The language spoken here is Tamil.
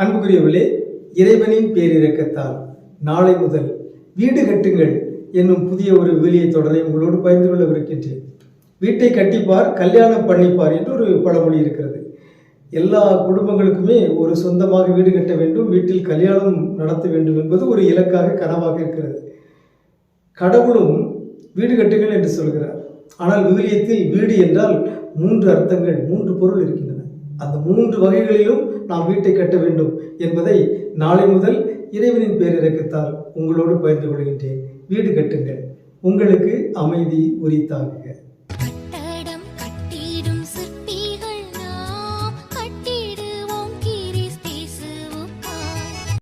அன்புக்குரியவர்களே, இறைவனின் பேரிரக்கத்தால் நாளை முதல் வீடு கட்டுங்கள் என்னும் புதிய ஒரு விவிலிய தொடரை உங்களோடு பகிர்ந்து கொள்ளவிருக்கின்றேன். வீட்டை கட்டிப்பார், கல்யாணம் பண்ணிப்பார் என்று ஒரு பழமொழி இருக்கிறது. எல்லா குடும்பங்களுக்குமே ஒரு சொந்தமாக வீடு கட்ட வேண்டும், வீட்டில் கல்யாணம் நடத்த வேண்டும் என்பது ஒரு இலக்காக, கனவாக இருக்கிறது. கடவுளும் வீடு கட்டுங்கள் என்று சொல்கிறார். ஆனால் விவிலியத்தில் வீடு என்றால் 3 அர்த்தங்கள், 3 பொருள் இருக்கின்றன. அந்த 3 வகைகளிலும் நாம் வீட்டை கட்ட வேண்டும் என்பதை நாளை முதல் இறைவனின் பேரிரக்கத்தால் உங்களோடு பகிர்ந்து கொள்கின்றேன். வீடு கட்டுங்கள், உங்களுக்கு அமைதி உரித்தாகுக.